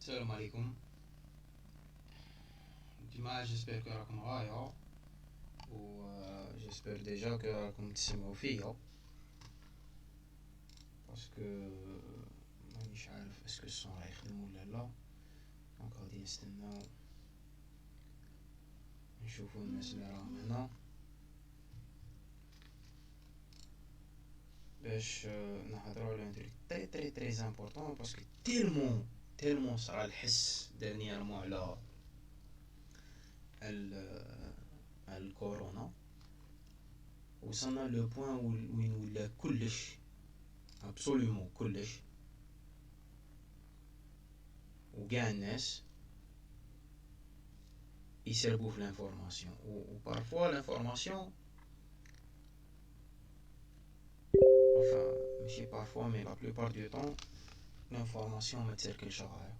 السلام عليكم جماعة. جيسبر كو راكم غاية و جيسبر ديجا كو راكم تسمعوا فيا باسكو مانيش عارف اسكو الصون راه يخدم ولا لا. دونك غادي نستناو نشوفو الناس اللي راهم هنا باش نهضروا على ان تريك تري تري تري امبورطون باسكو تيلمون صرا الحس دانييرمون على الكورونا. وصلنا لو بوين وين ولا كلش ابسوليومون كلش وكاع الناس يسربوا في لانفورماسيون و بارفوا لانفورماسيون enfin ماشي بارفوا مي لا بلوبار دو طون لانفورماسيون ما تسيركلش غاية.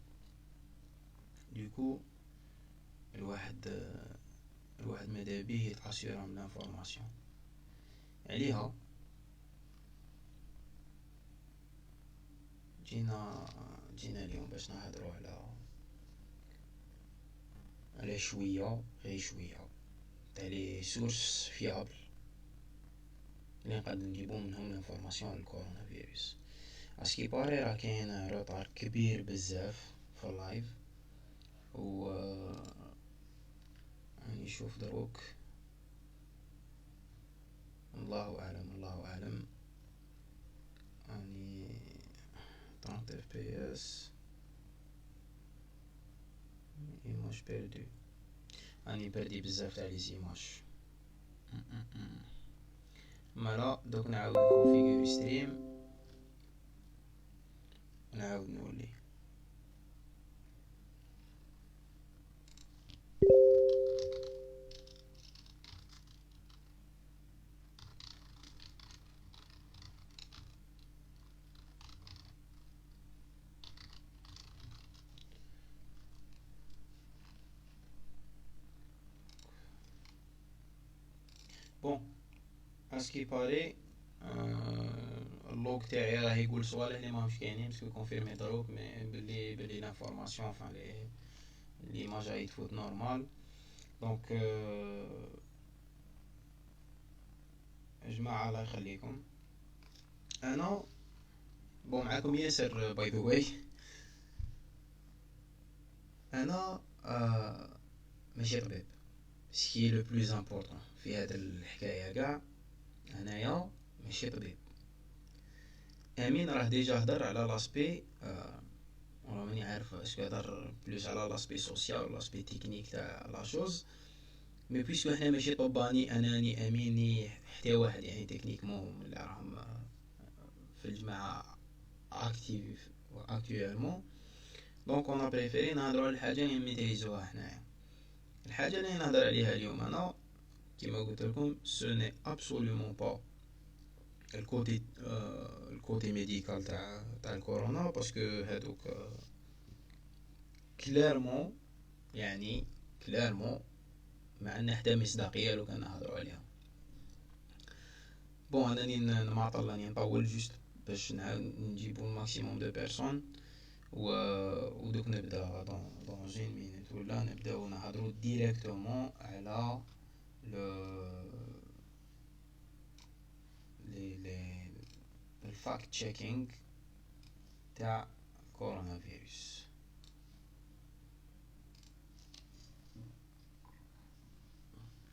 دوكو الواحد ماذا بيه يتاسيورا من لانفورماسيون عليها. جينا اليوم باش نهضروا على شويه غير شويه تاع لي سورس فيابل اللي نقدر نجيبو منهم لانفورماسيون على الكورونا فيروس. اسكي باري راه كاين روطار كبير بزاف في اللايف و راني نشوف دروك الله اعلم راني 30 اف بي اس ايماج بيردو راني بردي بزاف تاع لي زيماج. مالا دوك نعاود نكونفيغوري ستريم ونعاود نولي. بون اسكي باري اللوك تاعي راه يقول صوالح اللي ماهمش كاينين باسكو كونفيرمي دروك مي بلي لانفورماسيون فان لي ايماج راهي تفوت نورمال. دونك جماعه الله يخليكم انا بون معاكم ياسر باي ذا واي. انا ماشي طبيب سكي لو بلوز امبورطون في هاد الحكايه كاع. انايا ماشي طبيب. امين راه ديجا هضر على لاسبي ولا ماني عارف اسكو هضر بلوس على لاسبي سوسيال ولا لاسبي تكنيك تاع لا شوز. مي بويسكو حنا ماشي طباني اناني اميني حتى واحد يعني تكنيكمون اللي راهم في الجماعه اكتيف اكطوالمون. دونك انا بريفيري نهضروا على الحاجه اللي ميتريزوها حنايا. الحاجه اللي نهضر عليها اليوم انا كيما قلت لكم سو ني ابسوليومون با الكوتي ميديكال تاع الكورونا باسكو هادوك كلارمون يعني كلارمون ما عندنا حتى مصداقيه لو كان نهضروا عليها. بون انني نماطل راني نطول جوست باش نجيبو الماكسيموم دو بيرسون ودوك نبدا دون جين مينوت ولا نبداو نهضروا ديريكتومون على الفاكت تشيكينغ تاع كورونا فيروس.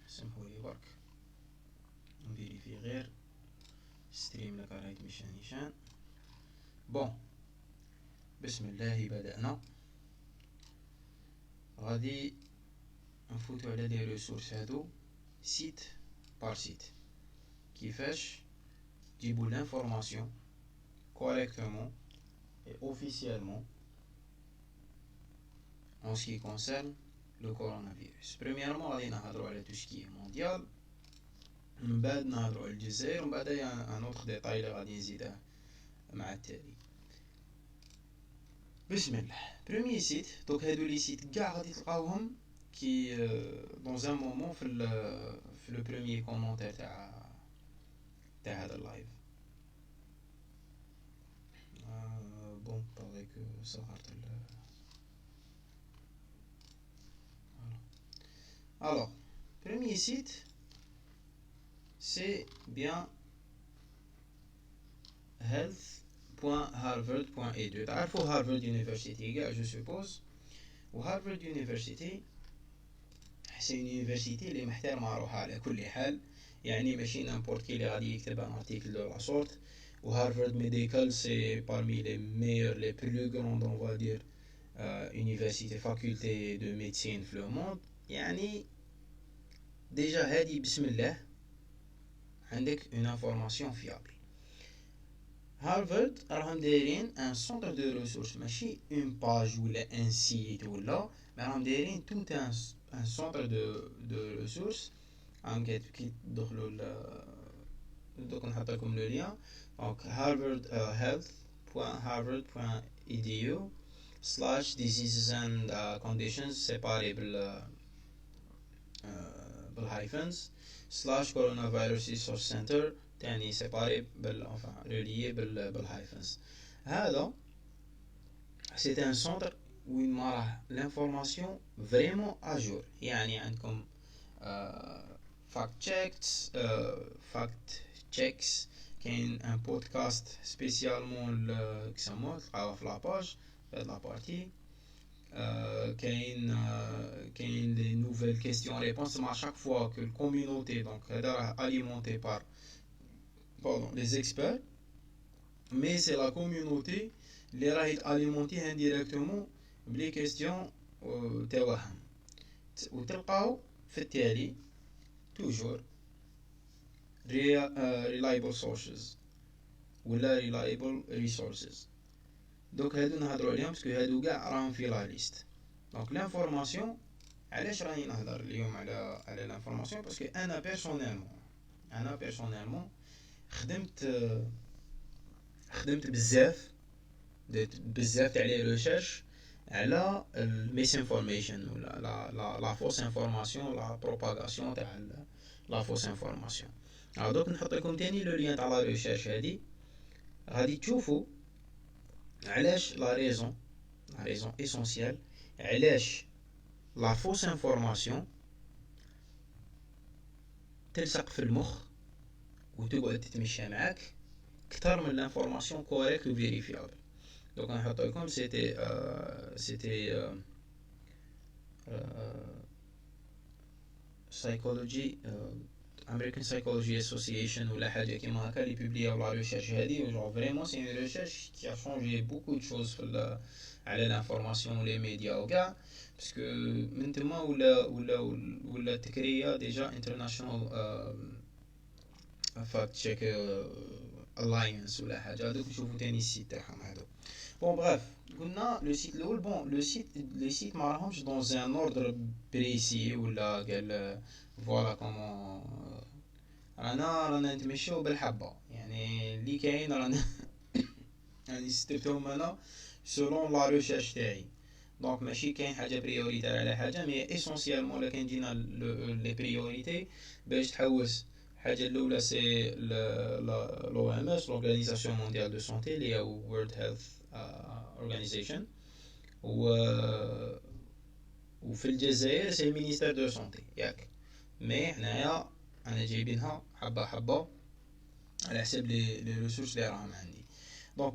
سمحولي برك نفيريفي غير ستريم لك رايت مشان بون. بسم الله بدأنا. غادي نفوتو على دي ريسورس هادو سيت بار سيت كيفاش تجيبو لانفورماسيون correctement et officiellement en ce qui concerne le coronavirus. Premièrement, غادي نهضروا على tout ce qui est mondial. من بعد نهضروا على الجزائر ومن بعد ان اوتر ديتاي اللي غادي نزيده مع التالي. بسم الله. بروميير سيت دوك هادو لي سيت كاع غادي تلقاوهم كي دون ان مومون في لو بروميير كومونتير تاع هذا اللايف. بون باغي كو صغرت alors premier site c'est bien health.harvard.edu. تعرفوا Harvard University كاع je suppose. و Harvard University c'est une université اللي محترمة روحها على كل حال، يعني ماشي n'importe qui اللي غادي يكتب un article de la sorte. و Harvard Medical c'est parmi les meilleurs, les plus grandes on va dire universités, facultés de médecine في le monde. يعني déjà هادي بسم الله عندك une information fiable. هارفارد راهم دايرين ان سونتر دو ريسورس، ماشي اون باج ولا ان سيت ولا، راهم دايرين توت ان سونتر دو ريسورس. راهم كي تدخلوا دوك نحط لكم لو لين. دونك harvard health.harvard.edu/diseases and conditions séparé بالهايفنز /coronavirus resource center تاني سيباري ريليي بالهايفنز. هذا سيتي ان سونتر وين ما راه لانفورماسيون فريمون اجور، يعني عندكم فاكت تشيكس، كاين ان بودكاست سبيسيالمون كسموه تلقاوه في لاباج في هاد لابارتي. كاين لي نوفيل كيستيون ريبونس مع chaque fois que la communauté donc هذا راه alimenté par les experts, mais c'est la communauté اللي راهي alimentée indirectement بلي كيستيون تاعهم. وتلقاو في التالي toujours reliable sources ولا reliable resources. دوك هادو نهضروا عليهم باسكو هادو كاع راهم في لا ليست. دونك لانفورماسيون، علاش راني نهضر اليوم على لانفورماسيون؟ باسكو انا بيرسونيلمون خدمت بزاف تاع لي ريشيرش على الميسانفورميشن ولا لا فوس انفورماسيون، لا بروباغاسيون تاع لا فوس انفورماسيون. دوك نحط لكم تاني لو لين تاع لا ريشيرش هادي، غادي تشوفوا علاش لا ريزون اسونسيال علاش لا فوس انفورماسيون تلصق في المخ وتقعد تتمشى معاك كتر من لانفورماسيون كوريكت و فيريفيابل. دونك نحط لكم سيتي سايكولوجي American Psychology Association ولا حاجه كيما هكا اللي بوبلياو لا ريشيرش هادي. و فريمون سي اون ريشيرش كي ا شونجي بوكو دو شوز في على لانفورماسيون ولي ميديا وكاع، باسكو من تما ولا تكريا ديجا انترناشونال فاكت تشيك الاينس ولا حاجه. هادوك نشوفو تاني السيت تاعهم هادو. بون بغاف قلنا لو سيت الاول. بون لو سيت لي سيت ما راهمش دون ان اوردر بريسي ولا قال فوالا كومون رانا نتمشيو بالحبه، يعني اللي كاين رانا يعني استفتهم انا سولون لا ريشيرش تاعي. دونك ماشي كاين حاجه بريوريتير على حاجه، مي اسونسيالمون لا كان جينا لي بريوريتي باش تحوس. الحاجه الاولى سي لو ام اس لورغانيزاسيون مونديال دو سونتي اللي هي وورلد هيلث اورغانيزيشن، وفي الجزائر سي المينيستير دو سونتي ياك. مي حنايا انا جايبينها حبه حبه على حسب لي ريسورس اللي راهم عندي. دونك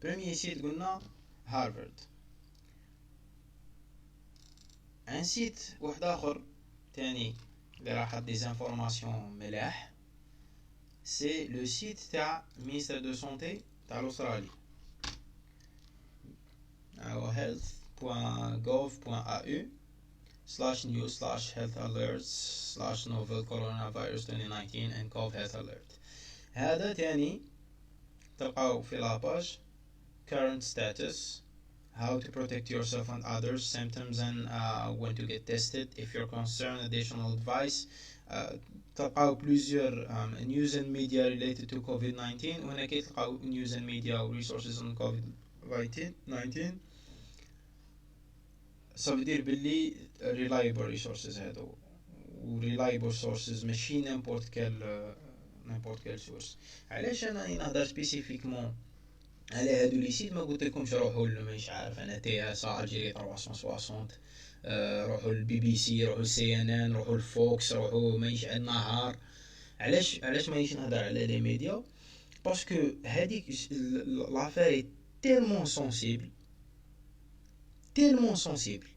بروميير سيت قلنا هارفارد. ان سيت واحد اخر تاني اللي راح حط دي انفورماسيون ملاح، سي لو سيت تاع المينيستير دو سونتي تاع الاسترالي، هو health.gov.au/news/health-alerts/novel coronavirus 2019 and cov health alert. هذا تاني تلقاو في لاباج current status, how to protect yourself and others, symptoms and when to get tested if you're concerned, additional advice. تلقاو plusieurs news and media related to COVID-19. وهنا كي تلقاو news and media resources on COVID-19 ça veut dire باللي reliable resources هادو. و reliable sources ماشي n'importe quel source. علاش انا نهضر سبيسيفيكمون على هادو لي سيت؟ ما قلت لكمش روحوا مش عارف انا تي اس الجيري 360 روحوا البي بي سي، روحوا السي ان ان، روحوا الفوكس، روحوا مانيش على النهار. علاش مانيش نهضر على لي ميديا؟ باسكو هذيك لافير تيلمون سونسيبل، تيلمون سونسيبل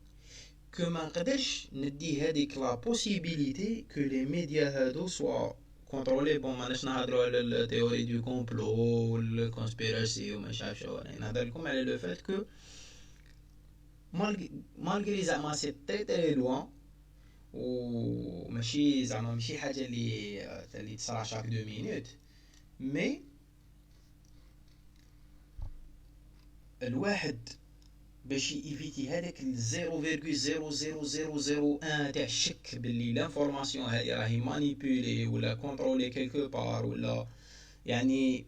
كو ما نقدرش ندي هذيك لا بوسيبيليتي كو لي ميديا هادو سوا كونترولي. بون ماناش نهضروا على التيوري دو كومبلو والكونسبيراسي وما عارف شنو، نهضر لكم على لو فات كو مالغري زعما سي تري تري لوان، وماشي زعما ماشي حاجه اللي تصرا شاك دو مينوت، مي الواحد باش ايفيتي هذاك 0.00001 تاع الشك باللي لانفورماسيون هذه راهي مانيبيولي ولا كونترولي كيلكو بار، ولا يعني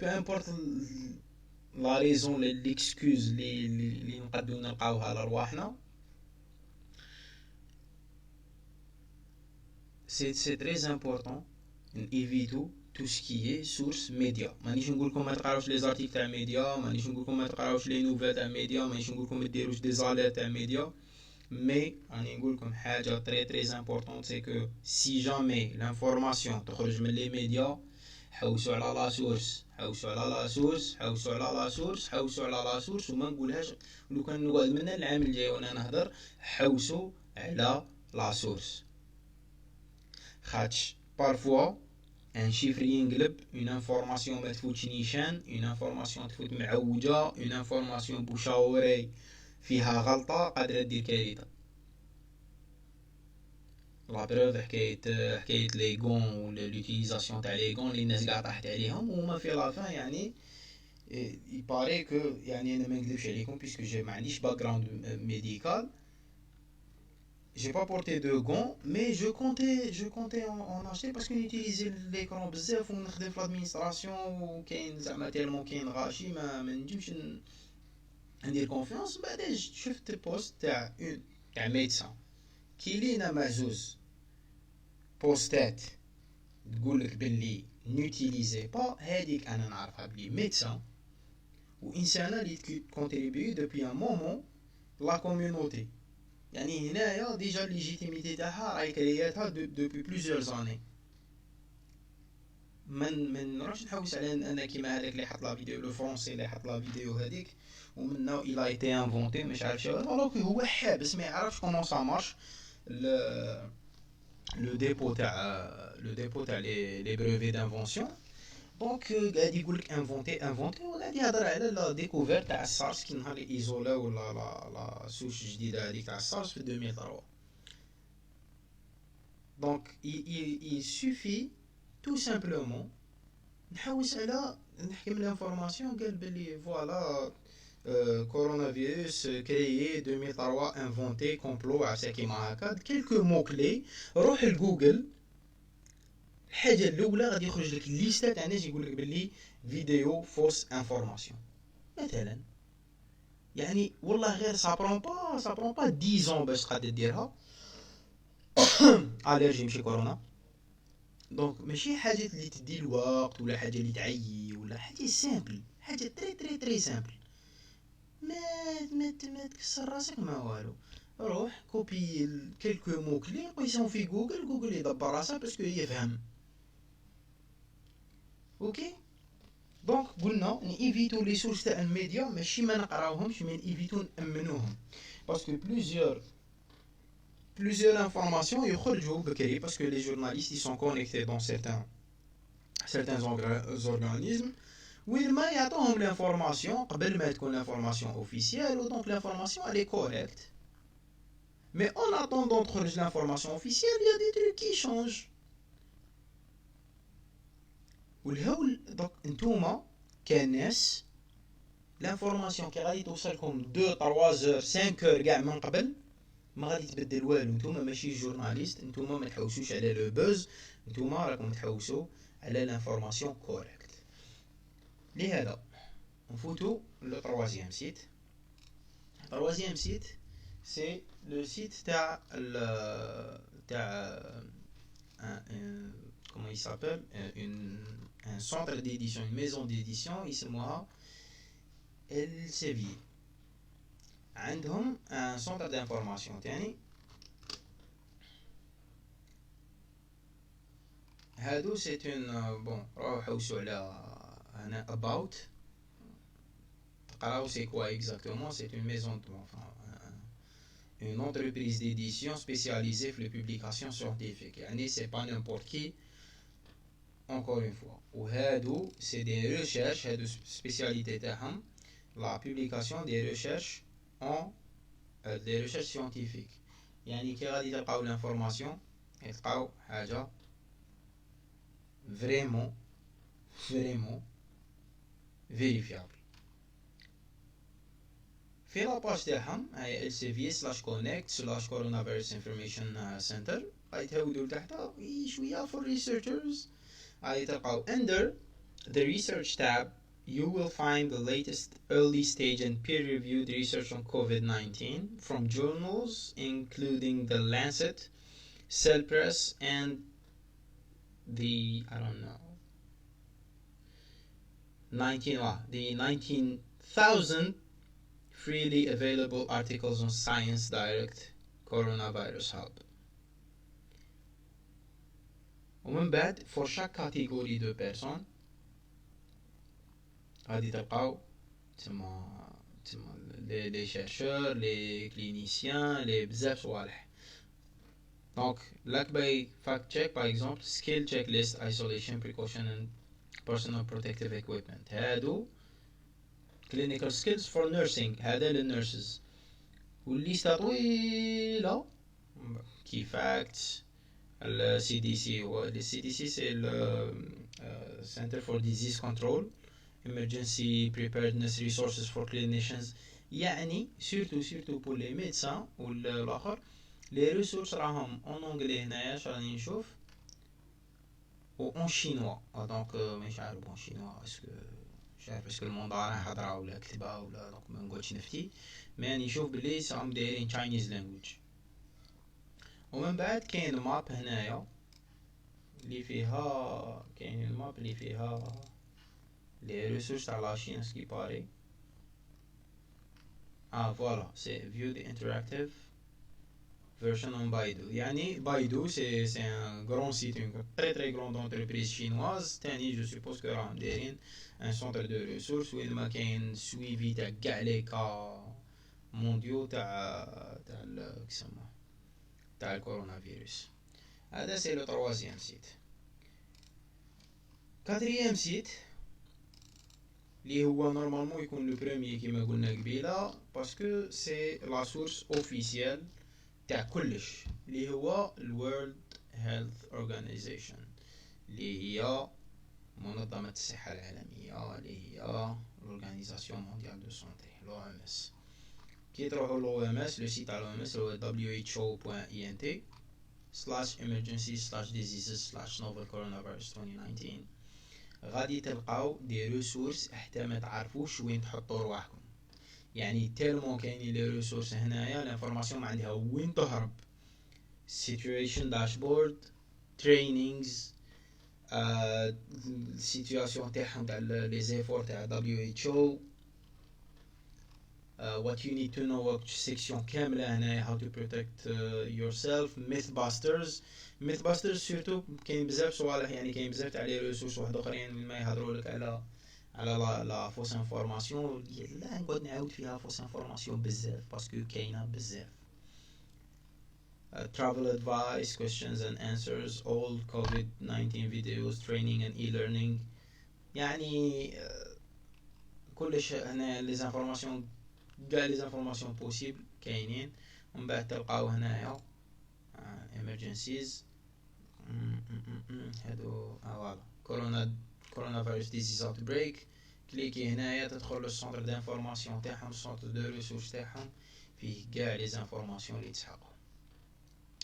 بو امبورط لا ريزون ليكسكوز اللي نقدروا نلقاوها لرواحنا. سي تري امبورطون نيفيتو تو سكي سورس ميديا. مانيش نقول لكم ما تقراوش لي زارتيكل تاع ميديا، مانيش نقول لكم ما تقراوش لي نوفال تاع ميديا، مانيش نقول لكم ما ديروش دي زالير تاع ميديا، مي راني نقول لكم حاجه تري تري امبورطون، سي كو سي جامي لانفورماسيون تخرج من لي ميديا، حوسوا على لا سورس، حوسوا على لا سورس، حوسوا على لا سورس، حوسوا على لا سورس. وما نقولهاش لو كان نقعد من العام الجاي وانا نهضر، حوسوا على لا سورس. خاطش بارفوا ان شيفر ينقلب، اون انفورماسيون ما تفوتش نيشان، اون انفورماسيون تفوت معوجه، اون انفورماسيون بوشاوري فيها غلطه قادره دير كارثه. لا بروف حكايه لي غون ولا لوتيليزاسيون تاع لي غون اللي الناس قاع طاحت عليهم، وما في لافان يعني يباري كو يعني انا ما نكذبش عليكم بيسكو جي ما عنديش باك جراوند ميديكال. J'ai pas porté de gants, mais je comptais en acheter parce qu'on utilisait l'écran بزاف ونخدم في l'administration وكاين زعما تيرمون كاين غاشي ما نجمش ندير كونفيونس. بعد شفت بوست تاع ميدسان كي لينا مع زوز بوستات تقولك باللي نوتيليزي با هاديك انا نعرفها بلي ميدسان وانسانه اللي كونتريبيو دوبي ان مومون لا كوميونيتي. يعني هنايا ديجا ليجيتيميتي تاعها راهي كرياتها دوبي بليزيور زاني. من نروحش نحوس على انا كيما هذاك اللي حط لا فيديو لو فرونسي اللي حط لا فيديو هذيك ومنه الى ايتي انفونتي مش عارف شنو، الوغ هو حابس ما يعرفش كومون سا مارش لو ديبو تاع لي بريفي دانفونسيون. دونك قاعد يقولك انفونتي وقاعد يهضر على لا ديكوفيرت تاع السارس كي نهار اللي ايزولا ولا لا سوش جديده هذيك تاع السارس في 2003. دونك il suffit tout simplement نحوس على نحكم لانفورماسيون قال بلي فوالا كورونا فيروس كريي 2003 انفونتي كومبلو عسا كيما هكا كيلكو مو كلي. روح لجوجل، الحاجه الاولى غادي يخرج لك ليستا تاع ناس يقول لك باللي فيديو فوس انفورماسيون مثلا. يعني والله غير سابرون با 10 باش تقدر ديرها الرجي ماشي كورونا. دونك ماشي حاجه اللي تدي الوقت ولا حاجه اللي تعيي ولا حاجه سامبل، حاجه تري تري تري سامبل. ما تكسر راسك ما والو. روح كوبي كيلكو مو كلي قيسهم في جوجل يدبر راسها باسكو يفهم. اوكي دونك قلنا نيفيتو لي سورس تاع الميديا، ماشي ما نقراوهمش مي نيفيتو نامنوهم باسكو plusieurs informations يخرجوا بكري باسكو les journalistes ils sont connectés dans certains organismes وين ما يعطوهم l'information قبل ما تكون l'information officielle و donc l'information elle est correcte. Mais en attendant تخرج l'information officielle il y a des trucs qui changent. والهول دونك نتوما كناس l'information كي غادي توصلكم 2 3 heures 5 heures كاع من قبل ما غادي تبدل والو. نتوما ماشي جورناليست، نتوما ما تحوسوش على لو بوز، نتوما راكم تحوسوا على لانفورماسيون كوريكت. لهذا نفوتو لو تروازيام سيت. تروازيام سيت سي لو سيت تاع comment il s'appelle un centre d'édition, une maison d'édition يسموها Elsevier. عندهم ان سونتر دانفورماسيون تاني. هادو سي اون بون روحو حوسو على هنا about تقراو سي كوا اكزاكتومون. سي اون ميزون une entreprise d'édition spécialisée في les publications scientifiques. يعني c'est pas n'importe qui encore une fois. وهادو c'est des recherches. هادو spécialité تاعهم la publication des recherches en des recherches scientifiques. يعني كي غادي تلقاو l'information تلقاو حاجة vraiment vérifiable. في لاباج تاعهم هاي lcva/connect/coronavirus information center. غادي تهودو لتحت شوية for researchers. غادي تلقاو under the research tab you will find the latest early stage and peer-reviewed research on COVID-19 from journals including the Lancet, Cell Press, and the 19,000 freely available articles on Science Direct Coronavirus Hub. ومن بعد for chaque catégorie de personnes غادي تلقاو تما les chercheurs, les cliniciens, les بزاف صوالح. Donc like by fact check par exemple skill checklist, isolation precaution and personal protective equipment. هادو clinical skills for nursing. هذا للنurses. والليسته طويله key facts. ال CDC هو ال CDC c'est le Center for Disease Control, Emergency Preparedness Resources for Clinicians. يعني surtout pour les médecins والآخر les ressources راهم en anglais هنايا راني نشوف و en chinois. donc مش عارف en chinois اسكو مش عارف اسكو الموندارين حضره ولا كتبه ولا دونك ما نقولش نفتي مي راني نشوف بلي راهم دايرين Chinese language. ومن بعد كاين ماب هنايا اللي فيها لي ريسورس تاع لاشين سكي باري. فوالا سي فيو دي انتراكتيف version on Baidu. يعني Baidu c'est un grand site, une très grande entreprise chinoise. تاني je suppose que راهم دايرين un centre de ressources وين ما كاين suivi تاع كاع لي كا مونديو تاع كيسموه تاع الكورونا فيروس. هذا سي لو troisième site. quatrième site اللي هو نورمالمون يكون لو بروميي كيما قلنا قبيله باسكو سي لا سورس اوفيسيال تاع كلش اللي هو الورلد هيلث اورغانيزيشن اللي هي منظمة الصحة العالمية اللي هي l'Organisation mondiale de santé l'OMS. كي تروحوا l'OMS لو سيت تاع l'OMS هو who.emergency/diseases/novel coronavirus 2019. غادي تلقاو دي ريسورس حتى ما تعرفوش وين تحطوا رواحكم. يعني تيلمون كاينين لي ريسورس هنايا الانفورماسيون ما عندها وين تهرب. situation dashboard, trainings, السيتوياسيون تاعهم تاع لي زيفور تاع WHO, what you need to know section كامله هنايا how to protect yourself, mythbusters surtout كاين بزاف صوالح. يعني كاين بزاف تاع لي ريسورس واحد اخرين ما يهضروا لك على لا فوس انفورماسيون. لا نقعد نعاود فيها فوس انفورماسيون بزاف باسكو كاينه بزاف. travel advice, questions and answers, all COVID-19 videos, training and e-learning. يعني كلش هنا لي انفورماسيون كاع لي انفورماسيون بوسيبل كاينين. ومن بعد تلقاو هنايا emergencies هادو فوالا كورونا فيروس ديزيز اوت بريك. كليكي هنايا تدخل للسونتر دانفورماسيون تاعهم السونتر دو ريسورس تاعهم فيه كاع لي انفورماسيون اللي تسحقوا.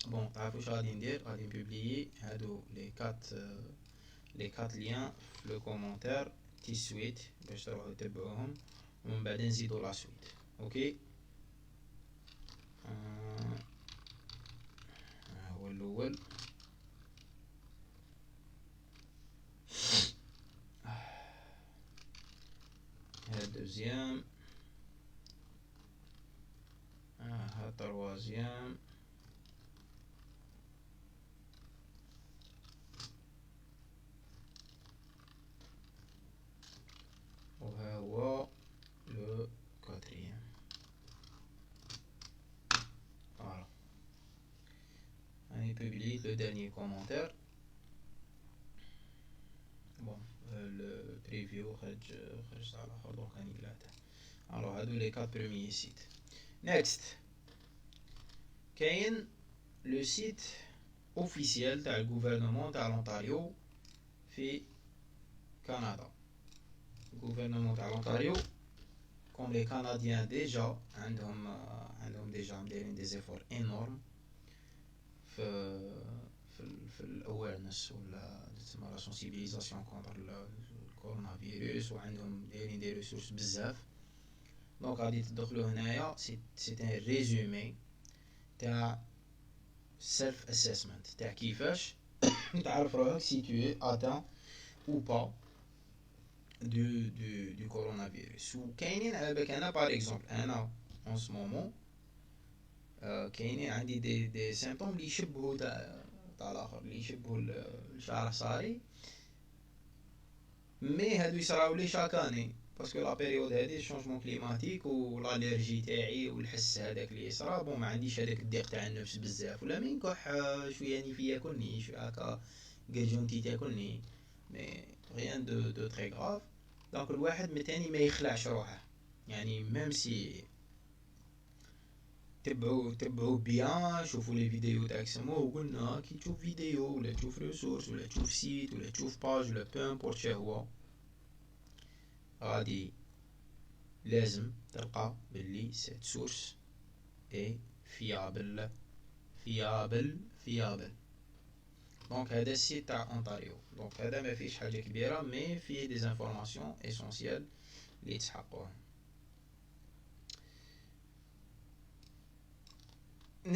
بون تعرفوا واش غادي ندير؟ غادي نبوبليي هادو لي كات ليان في لو كومونتير تي سويت باش تروحوا تتبعوهم ومن بعد نزيدو لا سويت. اوكي هو الاول هاد دوزيام ها troisième. وها هو le quatrième. Voilà. On publie le dernier commentaire. Bon, le preview خرج على آخر دونك راني قلعته. Alors هادو les 4 premiers sites. Next. كاين le site officiel تاع الgouvernement تاع l'Ontario في Canada. Le gouvernement تاع l'Ontario comme les Canadiens déjà عندهم déjà مدايرين des efforts énormes في الاويرنس ولا تسمى لا سونسيبيليزاسيون كونتر الكورونا فيروس وعندهم دايرين دي ريسورس بزاف دونك غادي تدخلوا هنايا سي ان ريزومي تاع سيلف اسسمنت تاع كيفاش تعرف روحك سي تو اتان او با du coronavirus وكاينين على بالك انا باغ اكزومبل انا اون سو مومون كاينين عندي دي سيمبتوم اللي يشبهوا تاع الاخر اللي يشبهوا الشعر صاري مي هادو يصراو لي شاكاني باسكو لا بيريود هادي شونجمون كليماتيك والالرجي تاعي والحس هذاك اللي يصرا بون ما عنديش هذاك الضيق تاع النفس بزاف ولا من كح شويه ني فيا كلني شويه هكا قرجونتي تاكلني مي ريان دو تري غراف دونك الواحد متاني ما يخلعش روحه يعني ميم سي تبعوا بيان شوفوا لي فيديو تاعك سموه وقلنا كي تشوف فيديو ولا تشوف ريسورس ولا تشوف سيت ولا تشوف باج ولا بو امبورت شهوة غادي لازم تلقى باللي سيت سورس اي فيابل دونك هذا السيت تاع اونتاريو دونك هذا ما فيش حاجه كبيره مي فيه دي انفورماسيون اسونسيال اللي تسحقوها.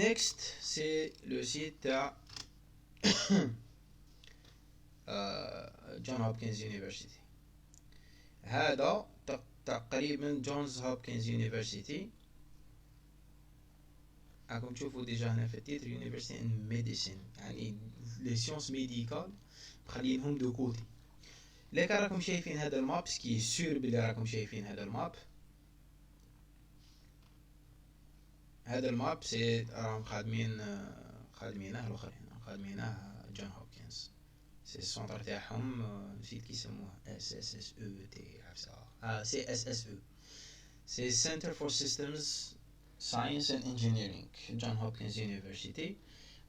Next, c'est le site John Hopkins University. هذا تقريبا جونز هوبكنز يونيفرسيتي راكم تشوفوا ديجا هنا في التيتر يونيفرسيتي ان ميديسين يعني لي سيونس ميديكال مخلينهم دو كوتي. لك راكم شايفين هذا الماب سكي سور بلي راكم شايفين هذا الماب. هذا الماب سي راهم خادمينه الاخرين خادمينه جون هوبكنز سي السونتر تاعهم نسيت كيسموه اس اس اس او تي عفسه سي اس اس او سي سنتر فور سيستمز ساينس اند انجينيرينغ جون هوبكنز يونيفرسيتي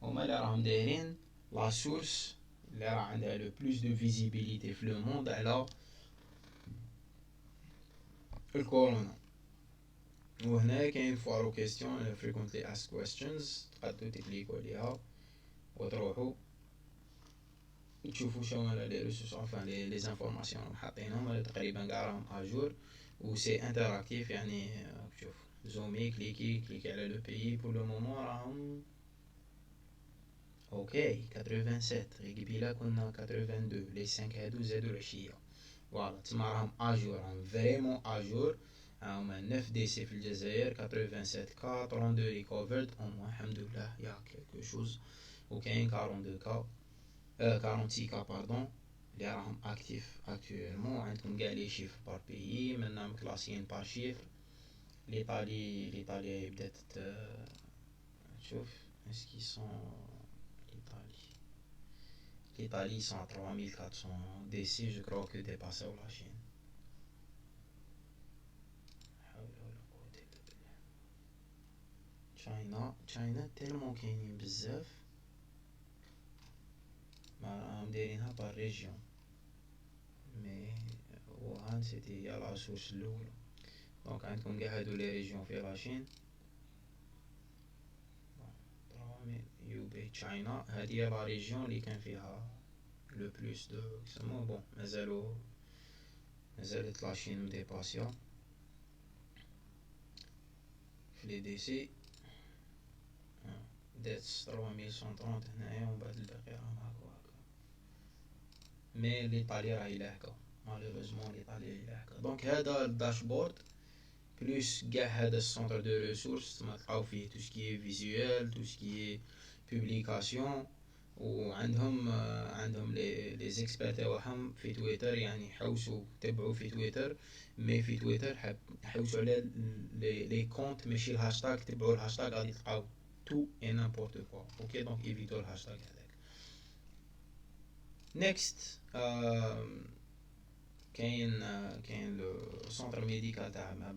هما اللي راهم دايرين لا سورس اللي راه عندها لو بلوس دو فيزيبيليتي في لو موند على الكورونا. وهنا كاين فوارو كيستيون frequently asked questions تقدروا تكليكوا عليها وتروحوا تشوفوا شنو هما لي ريسورس enfin لي زانفورماسيون حاطينهم تقريبا كاع راهم اجور و سي انتراكتيف يعني شوف زومي كليكي على لو بيي بور لو مومون راهم اوكي 87 غير قبيله كنا 82 لي 5 هادو زادوا العشيه فوالا تما راهم اجور راهم فريمون اجور هما 9 ديسي في الجزائر 87 كا 32 ريكوفرد او موان الحمد لله يا كيلكو شوز وكاين 42 كا 46 كا باردون اللي راهم اكتيف اكطوالمون عندكم كاع لي شيفر بار بيي منا مكلاسيين بار شيفر. ليطالي بدات تشوف اسكي سون l'Italie sont à 3400 décès, je crois que dépassé la Chine. China tellement كاينين بزاف ما راهم دايرينها بار ريجيون مي ووهان سيتي هي لا سورس الاولى دونك عندكم كاع هادو لي ريجيون في لاشين يوبي تشاينا هادي هي لا ريجيون اللي كان فيها لو بلوس دو كسمو بون مازالت لاشين مديباسيا في لي ديسي داتس 3130 هنايا ومن بعد الباقي راهم هاكا مي ليطالي راهي لاحقة مالوروزمون ليطالي راهي لاحقة. دونك هذا الداشبورد plus كاع هذا السونتر دو ريسورس تما تلقاو فيه تو سكي فيزيوال تو سكي بوبليكاسيون وعندهم لي زيكسبير تاعهم في تويتر يعني حوسوا تبعوا في تويتر مي في تويتر حوسوا على لي كونت ماشي الهاشتاغ تبعوا الهاشتاغ غادي تلقاو تو اي نامبورت كوا اوكي دونك ايفيتو الهاشتاغ هذاك نيكست كاين لو سونتر ميديكال تاع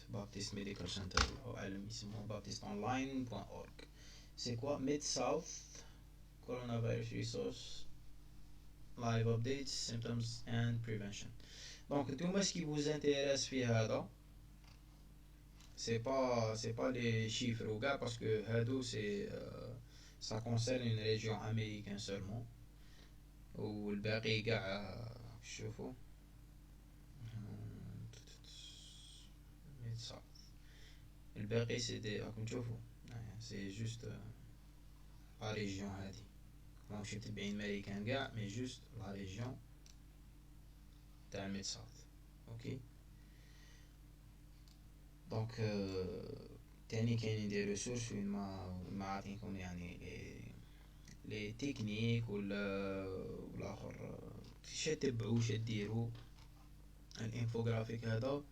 بابتيست ميديكال سنتر او عالم يسموه بابتيست اونلاين بوان اورغ سي كوا ميد ساوث coronavirus resource live updates symptoms and prevention donc نتوما ce qui vous intéresse في هذا c'est pas les chiffres ou gars parce que هادو c'est ça concerne une région américaine seulement والباقي كاع شوفوا الباقي سي دي راكم تشوفوا سي جوست لا ريجيون هادي ماهوش متبعين ماريكان كاع مي جوست لا ريجيون تاع الميد ساوث اوكي دونك تاني كاينين دي ريسورس وين ما عاطينكم يعني لي تكنيك ولا اخر شا تبعوا شا ديروا الانفوغرافيك هذا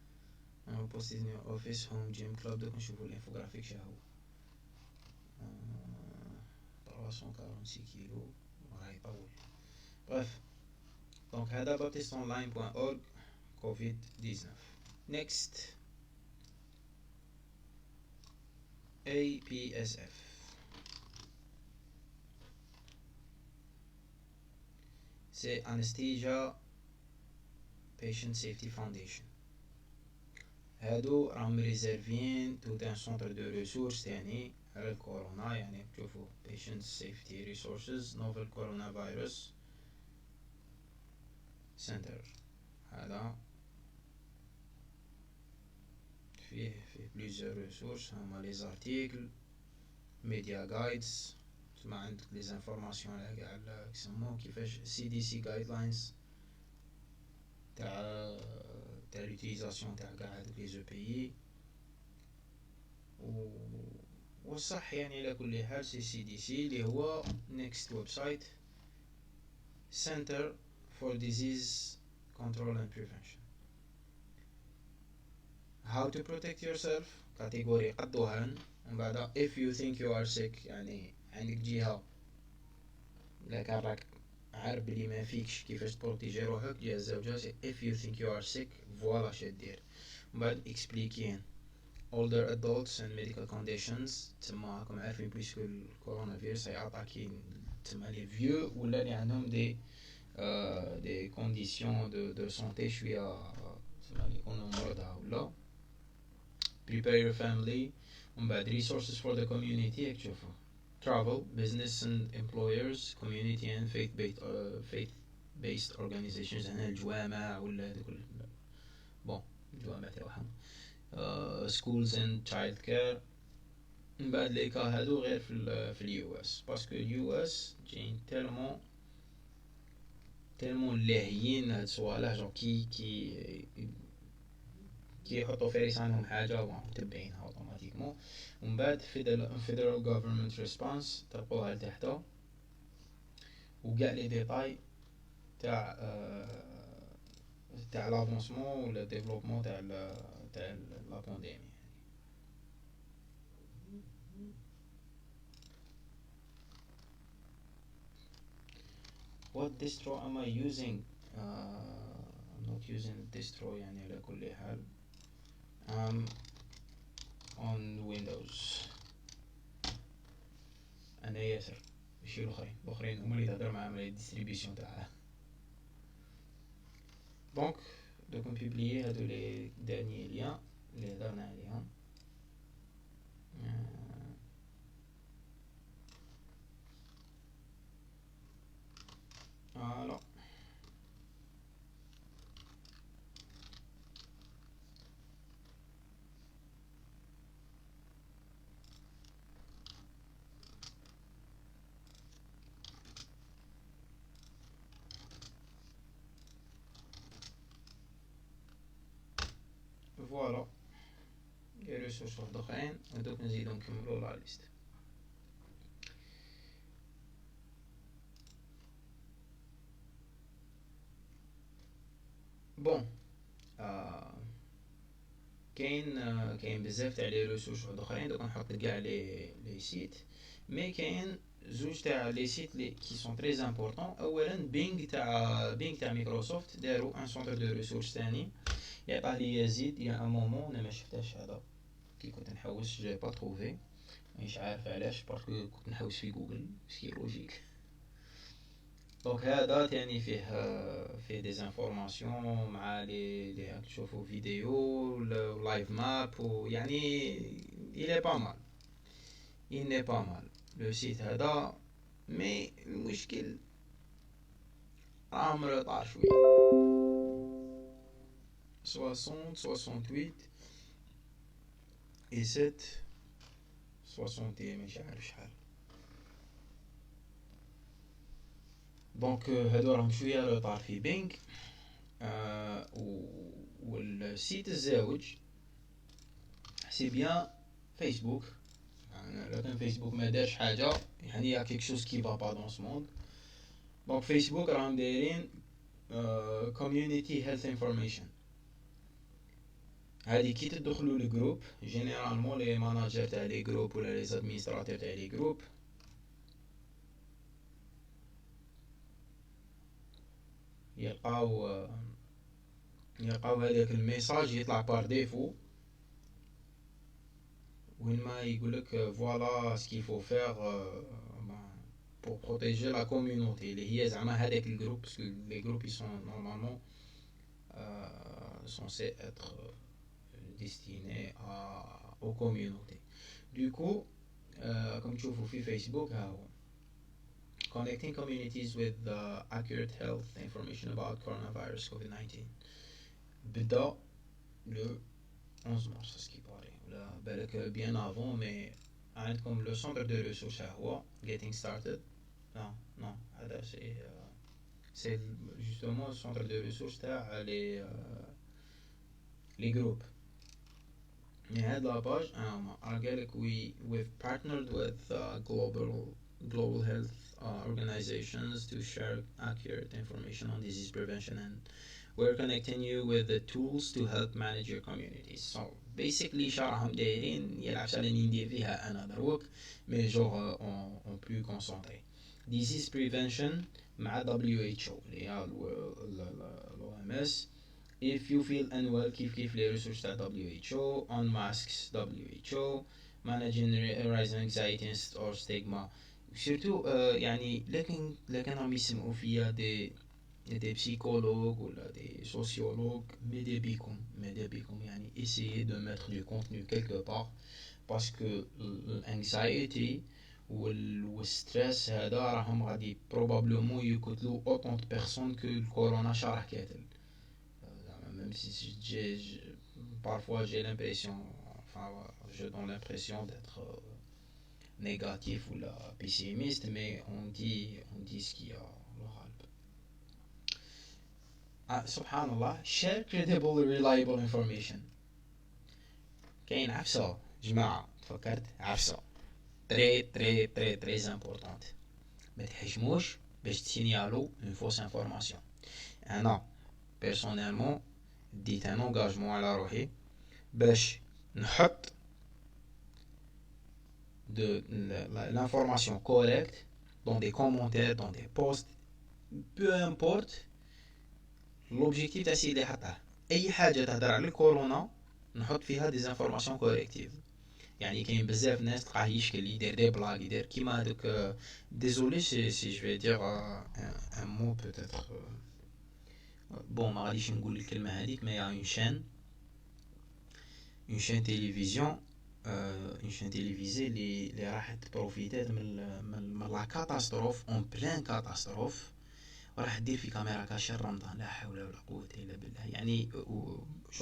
بوستيت نيو اوفيس هوم جيم كلوب دوك نشوفوا الانفوغرافيك شا هو 346 كيلو راه يطول بريف دونك هذا baptistonline.org كوفيد 19 next APSF c'est Anesthesia Patient Safety Foundation هادو راهم ريزيرفين توت ان سونتر دو ريسورس تاني على الكورونا يعني تشوفوا Patient Safety Resources Novel Coronavirus Center هذا فيه بليزيور ريسورس هما لي زارتيكل ميديا جايدز تسمع عندك لي زانفورماسيون على كاع يسموه كيفاش CDC جايدلاينز تاع لوتيليزاسيون تاع كاع هادوك لي جو بي والصح يعني على كل حال سي دي سي اللي هو next ويب سايت Center for Disease Control and Prevention how to protect yourself كاتيجوري قدوها ومن بعد if you think you are sick يعني عندك جهة لا كان راك عارف بلي ما فيكش كيفاش تبروتيجي روحك جهة الزوجة if you think you are sick فوالا شدير ومن بعد expliquing older adults and medical conditions تما راكم عارفين بيسكو الكورونا فيروس هيعطاكي تما لي فيو ولا اللي عندهم دي كونديسيون دو سونتي شويه تما اللي يكونوا مرضى ولا prepare your family ومن بعد resources for the community راك تشوفوا travel business and employers community and faith-based organizations هنا الجوامع ولا هذوك بون الجوامع تاعهم schools and child care من بعد لي كا هادو غير في اليو اس باسكو اليو اس جايين تالمون لاهيين هاد الصوالح جو كي يحطوا في لسانهم حاجه ومتبعينها اوتوماتيكمون ومن بعد federal government response تلقوها لتحت وكاع لي ديتاي تاع لافونسمون ولا ديفلوبمون تاع لا بانديمي what distro am I using I'm not using distro يعني على كل حال I'm on Windows أنا ياسر ماشي الآخرين هما اللي تهدر مع عملية ديستريبيسيون تاعها دونك دوك نبوبليي هادو لي دانيي ليان اللي هدرنا عليهم فوالا فوالا لي ريسورس واحد اخرين ودوك نزيدو نكملو لا ليست. بون كاين بزاف تاع لي ريسورس واحد اخرين، دوك نحط كاع لي سيت. مي كاين زوج تاع لي سيت لي كي سون تري امبورطون. اولا بينغ تاع مايكروسوفت داروا ان سونتر دو ريسورس ثاني يعطى لي يزيد يا ان مومون انا ما شفتهاش هذا كي كنت نحوس جي با تروفي مش عارف علاش باسكو كنت نحوس في جوجل سكي لوجيك. دونك هذا تاني فيه دي انفورماسيون مع لي تشوفوا فيديو لايف ماب ويعني il est pas mal il n'est pas mal لو سيت هذا. مي المشكل راهم رطار شويه 60 68 et 7 61 مش عارف شحال. دونك هادو راهم شويه رطار في بينغ. والسيت الزاوج سي بيان فيسبوك. لو كان فيسبوك ما دارش حاجه يعني يا كيك شوز كي با با دون سو موند. دونك فيسبوك راهم دايرين كوميونيتي هيلث انفورميشن. هادي كي تدخلوا للجروب جينيرالمون لي ماناجر تاع لي جروب ولا لي ادمينستراتور تاع لي جروب يلقاو هذاك الميساج يطلع بار ديفو وين ما يقولك فوالا سكي فو فير pour protéger la communauté اللي هي زعما هذاك الجروب باسكو لي جروب يسون نورمالمون censés être destinés aux communautés. Du coup comme تشوفوا في فيسبوك ها هو connecting communities with accurate health information about coronavirus COVID-19 بدا le 11 mars ce qui paraît ولا بالك bien avant. mais عندكم le centre de ressources هو getting started. non هذا c'est justement le centre de ressources تاع les groupes. mais هاد la page قالك we've partnered with global health organizations to share accurate information on disease prevention and we're connecting you with the tools to help manage your communities. So basically شرحهم دايرين يلعب سالين ندير فيها انا دروك مي جوغ اون بلو كونسونطري. disease prevention مع WHO اللي هي الOMS. if you feel unwell كيف les ressources تاع WHO on masks WHO managing rising anxiety or stigma surtout يعني لكن راهم يسمعوا فيا des psychologues ولا des sociologues m'aider بيكم يعني essayer de mettre du contenu quelque part parce que l'anxiety والstress هذا راهم غادي probablement يقتلوا autant de personnes que le corona شرح كاتل. même si parfois j'ai l'impression je donne l'impression d'être négatif ou la pessimiste mais on dit ce qu'il y a. subhanallah share credible reliable information. كاين عفسة جماعة تفكرت عفسة très importante. ما تحشموش باش تسينيالو une fausse information. انا personnellement ديت ان انغاجمون على روحي باش نحط de l'information correcte dans des commentaires dans des posts peu importe l'objectif تاع سيدي حطها. اي حاجه تهضر على الكورونا نحط فيها دي انفورماسيون كوريكتيف. يعني كاين بزاف ناس تلقاه يشكل يدير دي بلاغ يدير كيما هذوك désolé si je vais dire un mot peut-être bon ما غاديش نقول الكلمه هذيك mais il y a une chaîne télévision une chaîne télévisée اللي راحت بروفيتات من لا كاتاستروف اون بلان كاتاستروف وراح دير في كاميرا كاشير رمضان. لا حول ولا قوه الا بالله. يعني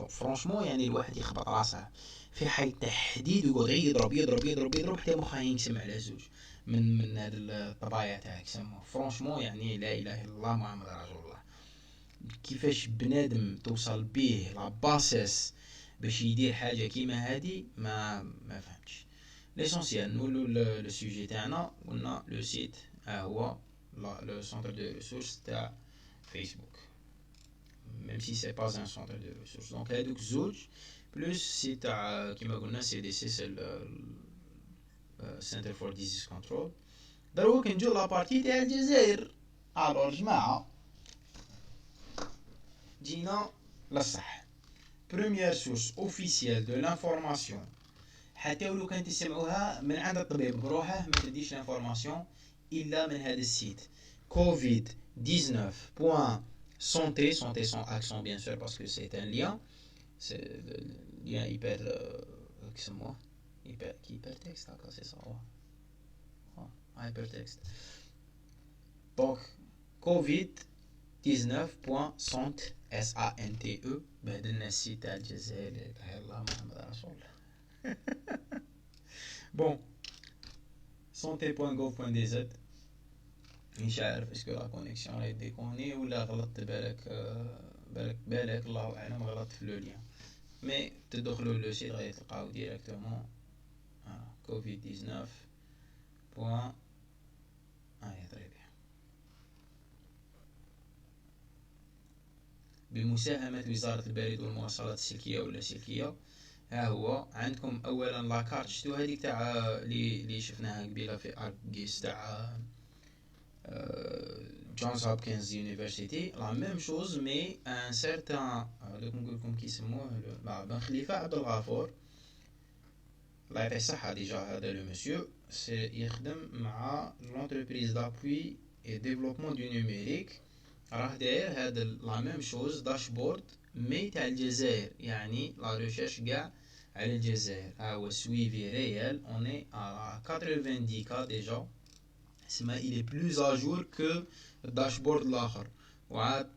فرانشمون يعني الواحد يخبط راسه في حي تحديد ويقعد يضرب حتى مخه ينقسم على زوج من هاد الطبايع تاعك سمو. فرانشمون يعني لا اله الا الله محمد رسول الله. كيفاش بنادم توصل بيه لا باسيس باش يدير حاجه كيما هادي ما فهمتش. ليسونسيال نولو لو سوجي تاعنا، قلنا لو سيت هو لو سونتر دو ريسورس تاع فيسبوك، ميم سي سي با ان سونتر دو ريسورس. دونك هادوك زوج بلوس سي تاع كيما قلنا سي دي سي سي سنتر فور ديزيز كنترول. دروك نجو لابارتي تاع الجزائر. الو جماعه جينا للصح. بروميير سورس اوفيسيال دو لانفورماسيون، حتى ولو كان تسمعوها من عند الطبيب بروحه ما تديش لانفورماسيون الا من هذا السيت covid 19.santé santé sans accent bien sûr parce que c'est un lien, c'est le lien hyper excuse-moi hypertexte c'est ça hypertexte. donc covid 19.sant SANTE بهدلنا السيت تاع الجزائر يا الله محمد رسول الله. bon santé.gov.dz مش عارف اسكو لا كونيكسيون راهي ديكوني ولا غلطت، بالك الله اعلم غلطت في لو لين، مي تدخلوا لو سيت غادي تلقاو ديريكتومون كوفيد 19 بوان تري بيان. بمساهمة وزارة البريد والمواصلات السلكية واللاسلكية. ها هو عندكم اولا لاكارت، شتو هذيك تاع اللي شفناها قبيله في اركيس تاع جونز هوبكنز يونيفرسيتي، لا ميم شوز مي ان سيرتان دوك نقول لكم كيسموه بن خليفه عبد الغفور الله يعطيه الصحه. ديجا هذا لو مسيو سي يخدم مع لونتربريز دابوي اي ديفلوبمون دو نيميريك، راه داير هذا لا ميم شوز داشبورد مي تاع الجزائر، يعني لا ريشيرش كاع على الجزائر. ها هو سويفي ريال اوني على 90 كا ديجا، سما il est plus à jour que الداشبورد الاخر. وعاد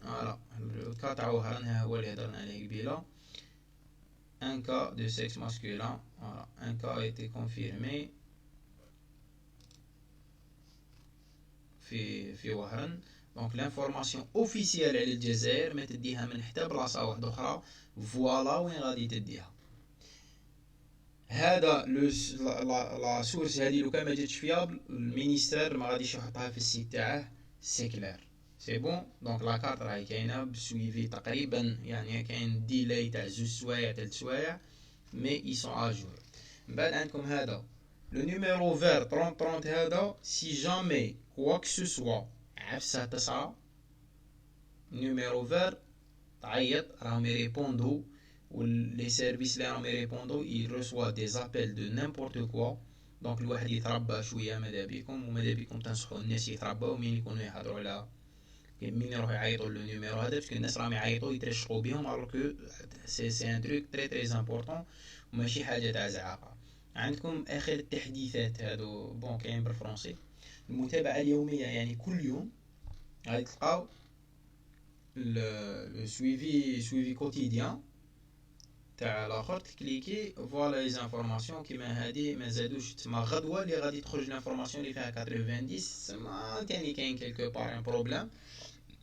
فوالا الكا تاع وهران ها هو اللي هضرنا عليه قبيله، ان كا دو سيكس ماسكولين، فوالا ان كا ايتي كونفيرمي في وهران. دونك لانفورماسيون اوفيسيال على الجزائر ما تديها من حتى بلاصه واحده اخرى، فوالا وين غادي تديها. هذا لا سورس هذه لو كان ما جاتش فيابل المينيستير ما غاديش يحطها في السيت تاعه، سي كلير سي بون. دونك لا كارت راهي كاينه بسويفي تقريبا، يعني كاين ديلاي تاع 2 سوايع 3 سوايع مي اي سون اجور. من بعد عندكم هذا لو نيميرو فير 3030، هذا سي جامي كوا كو سو سوا عفسه تصرى نيميرو فير تعيط راهم يريبوندو، les services اللي راهم يريبوندو ils reçoivent des appels de n'importe quoi. دونك الواحد يتربى شويه ماذا بيكم، وماذا بيكم تنصحوا الناس يتربوا مين يكونوا يهضروا على مين يروحوا يعيطوا لو نيميرو هذا، باسكو الناس راهم يعيطوا يترشقوا بهم الوغ كو سي ان تروك تري تري امبورطون وماشي حاجه تاع زعاقه. عندكم اخر التحديثات هادو بون كاين بالفرنسي. المتابعه اليوميه يعني كل يوم غادي تلقاو لو سويفي كوتيديان تاع الاخر، تكليكي فوالا لي زانفورماسيون كيما هادي ما زادوش تما. غدوه اللي غادي تخرج لانفورماسيون اللي فيها 90 سما تاني كاين كيلكو بار ان بروبليم،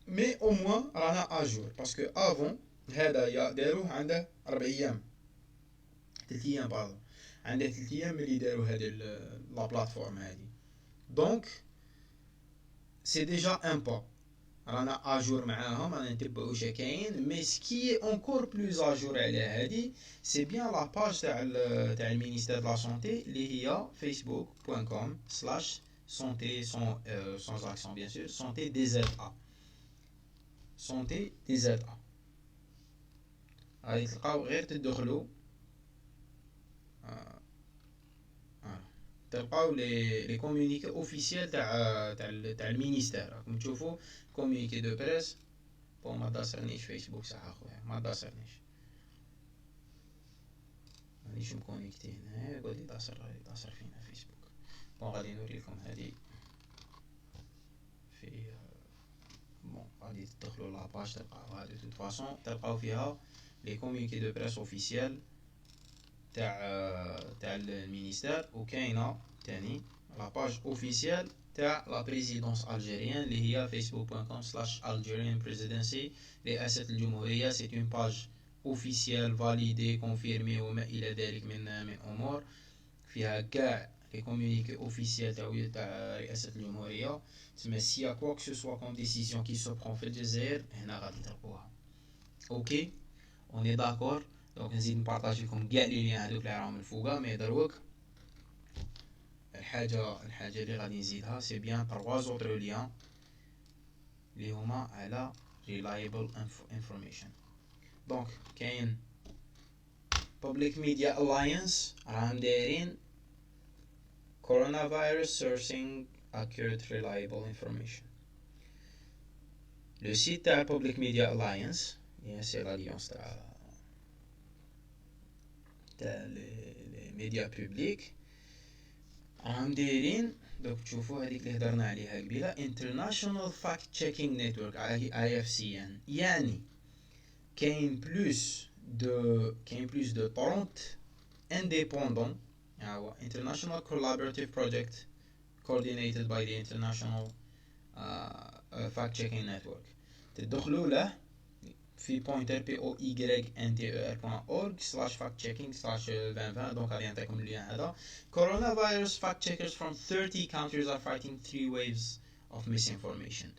مي او موان رانا اجور باسكو افون هذا يا داروه عنده 4 ايام 3 ايام باردون، عنده 3 ايام اللي داروا هذه لا بلاتفورم هذه. دونك سي ديجا ان با رانا اجور معاهم، رانا نتبعو واش كاين. مي سكي اونكور بلوز اجور على هادي سي بيان لا باج تاع المينيستير دو لا سونتي اللي هي facebook.com/santé sans accent bien sûr santé DZA santé DZA. غادي تلقاو غير تدخلوا تلقاو لي كومونيكي اوفيسيال تاع المينيستير. راكم تشوفوا كومونيكي دو بريس بون ما داسرنيش فيسبوك صح اخويا ما داسرنيش، مانيش مكونيكتي هنا يقول لي داسر فينا فيسبوك. بون غادي نوريكم هذه في بون غادي تدخلوا لاباج تلقاوها دو توت فاصون، تلقاو فيها لي كومونيكي دو بريس اوفيسيال تاع المينيستير. وكاينه تاني لاباج اوفيسيال تاع لا بريزيدونس الجيريان اللي هي facebook.com/algerian presidency رئاسة الجمهورية. سي اون باج اوفيسيال فاليدي كونفيرمي وما الى ذلك من امور فيها كاع لي كومونيكي اوفيسيال تاع رئاسه الجمهوريه. تسمى سي كوا كو سوا كوم ديسيزيون كي سو برون في الجزائر هنا غادي تلقوها. اوكي اوني داكور. دونك نزيد نبارطاجي لكم كاع لي ليان هذوك اللي راهم الفوقا. مي دروك الحاجه اللي غادي نزيدها سي بيان 3 زوتر ليان اللي هما على reliable information. دونك كاين Public Media Alliance راهم دايرين coronavirus sourcing accurate reliable information. لو سيت تاع Public Media Alliance هي سي l'alliance تاع لي ميديا بوبليك راهم دايرين دوك تشوفوا هذيك اللي هضرنا عليها قبيله International Fact Checking Network IFCN. يعني كاين بلوس دو 30 indépendants. هو International Collaborative Project coordinated by the International Fact Checking Network. تدخلوا له في pointer pointer.org/fact-checking/2020. دونك غادي نعطيكم اللين هذا. Coronavirus fact checkers from 30 countries are fighting 3 waves of misinformation.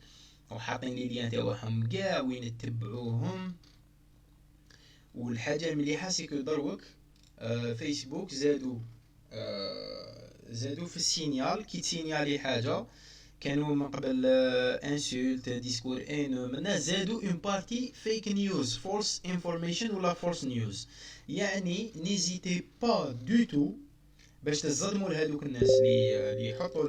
وحاطين لي لين تاعهم كاع وين تتبعوهم. والحاجه المليحه سيكو دروك فيسبوك زادوا في السينيال كي تسينيالي حاجه كانوا من قبل انسولت ديسكور انو منا زادوا اون بارتي فيك نيوز فولس انفورميشن ولا فولس نيوز. يعني نيزيتي با دو تو باش تزدموا لهذوك الناس اللي يحطوا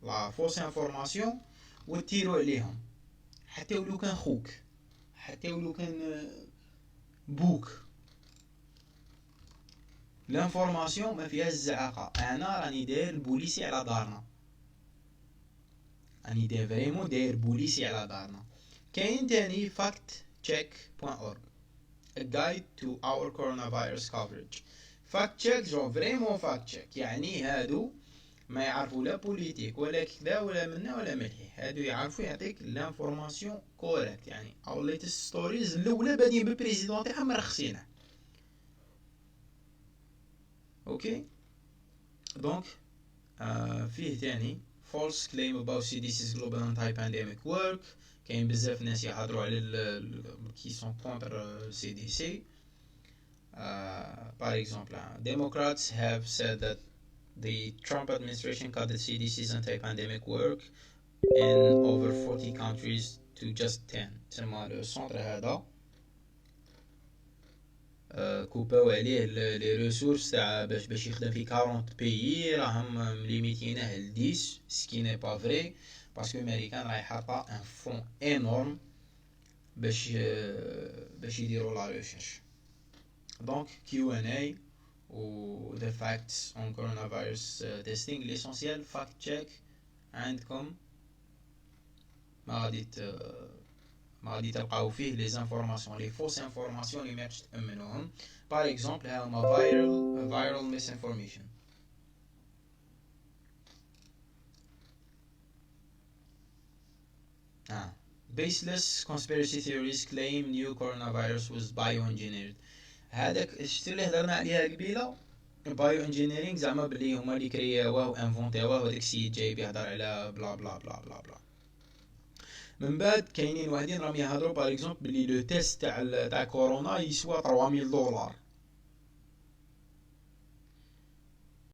لا فولس انفورماسيون وتيروا عليهم حتى ولو كان خوك حتى ولو كان بوك. لانفورماسيون ما فيها الزعاقه. انا راني داير البوليسي على دارنا. اني داير فريمون داير بوليسي على دارنا. كاين تاني factcheck.org a guide to our coronavirus coverage. fact check جو فريمون fact check يعني هادو ما يعرفوا لا بوليتيك ولا كذا ولا منا ولا مليح. هادو يعرفوا يعطيك لانفورماسيون كوريكت. يعني او ليتست ستوريز الاولى بادين بالبريزيدون تاعها مرخصينه. اوكي دونك فيه تاني false claim about CDC's global anti-pandemic work. كاين بزاف ناس يهضروا على كي سون كونتر CDC. par exemple Democrats have said that the Trump administration cut the CDC's anti-pandemic work in over 40 countries to just 10. تسمى لو سونتر هذا كوباو عليه لي ريسورس تاع باش يخدم في 40 بيي راهم مليميتينه ل 10 سكي ني با فري باسكو امريكان راهي حاطه ان فون انورم باش يديروا لا ريشيرش. دونك Q&A و the facts on coronavirus testing. l'essentiel fact check عندكم ما غادي تلقاو فيه لي زانفورماسيون لي فوس انفورماسيون اللي ماكش تامنوهم. باغ اكزومبل هما viral misinformation. baseless conspiracy theories claim new coronavirus was bioengineered. هذاك شتو اللي هضرنا عليها قبيله بايو انجينيرينغ زعما بلي هما اللي كرياوه وانفونتيوه وداك السيد جاي بيهضر على بلا بلا بلا بلا بلا. من بعد كاينين واحدين راهم يهضروا باغ اكزومبل بلي لو تيست تاع كورونا يسوى $3000.